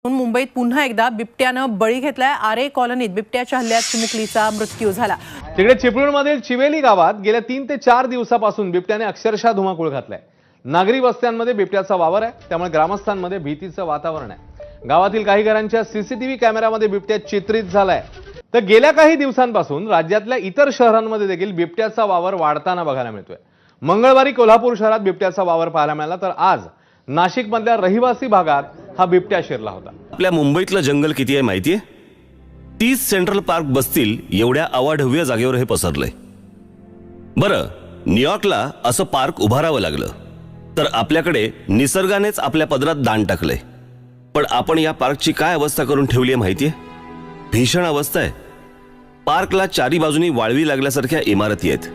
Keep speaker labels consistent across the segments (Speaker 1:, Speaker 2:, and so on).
Speaker 1: मुंबईत पुन्हा एकदा बिबट्यानं बळी घेतलाय। आरे कॉलनीत बिबट्याच्या हल्ल्यात चिमुकलीचा मृत्यू झाला।
Speaker 2: तिकडे चिपळूणमधील चिवेली गावात गेल्या 3 ते 4 दिवसापासून बिबट्याने अक्षरशः धुमाकूळ घातलाय। नागरी वस्त्यांमध्ये बिबट्याचा वावर आहे, त्यामुळे ग्रामस्थांमध्ये भीतीचं वातावरण आहे। गावातील काही घरांच्या सीसीटीव्ही कॅमेऱ्यामध्ये बिबट्या चित्रित झालाय। तर गेल्या काही दिवसांपासून राज्यातल्या इतर शहरांमध्ये देखील बिबट्याचा वावर वाढताना बघायला मिळतोय। मंगळवारी कोल्हापूर शहरात बिबट्याचा वावर पाहायला मिळाला, तर आज नाशिकमधल्या रहिवासी भागात हा बिबट्या शिरला होता।
Speaker 3: आपल्या मुंबईतलं जंगल किती आहे माहितीये? 30 सेंट्रल पार्क बसतील एवढ्या अवाढव्य जागेवर हे पसरलंय। बरं, न्यूयॉर्कला असं पार्क उभारावं लागलं, तर आपल्याकडे निसर्गानेच आपल्या पदरात दान टाकलंय। पण आपण या पार्कची काय अवस्था करून ठेवली आहे माहितीये? भीषण अवस्था आहे। पार्कला चारी बाजूनी वाळवी लागल्यासारख्या इमारती आहेत।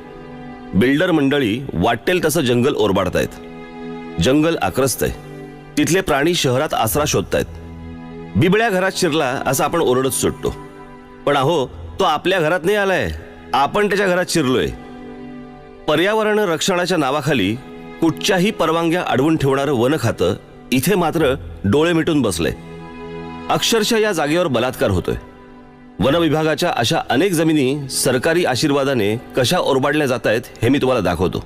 Speaker 3: बिल्डर मंडळी वाटेल तसं जंगल ओरबाडतायत। जंगल आक्रस्त आहे, तिथले प्राणी शहरात आसरा शोधतायत। बिबळ्या घरात शिरला असं आपण ओरडत सुटतो, पण अहो, तो आपल्या घरात नाही आलाय, आपण त्याच्या घरात शिरलोय। पर्यावरण रक्षणाच्या नावाखाली कुठच्याही परवानग्या अडवून ठेवणारं वन खातं इथे मात्र डोळे मिटून बसलंय। अक्षरशः या जागेवर बलात्कार होतोय। वन विभागाच्या अशा अनेक जमिनी सरकारी आशीर्वादाने कशा ओरबाडल्या जात आहेत हे मी तुम्हाला दाखवतो।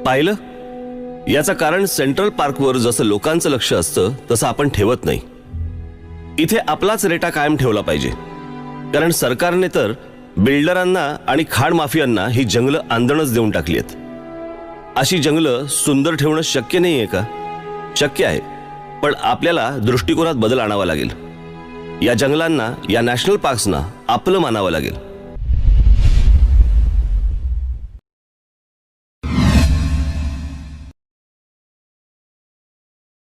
Speaker 3: पाहिलं, याचं कारण सेंट्रल पार्कवर जसं लोकांचं लक्ष असतं तसं आपण ठेवत नाही। इथे आपलाच रेटा कायम ठेवला पाहिजे, कारण सरकारने तर बिल्डरांना आणि खाण माफियांना ही जंगलं आंदणच देऊन टाकली आहेत। अशी जंगलं सुंदर ठेवणं शक्य नाहीये का? शक्य आहे, पण आपल्याला दृष्टिकोनात बदल आणावा लागेल। या जंगलांना, या नॅशनल पार्क्सना आपलं मानावं लागेल।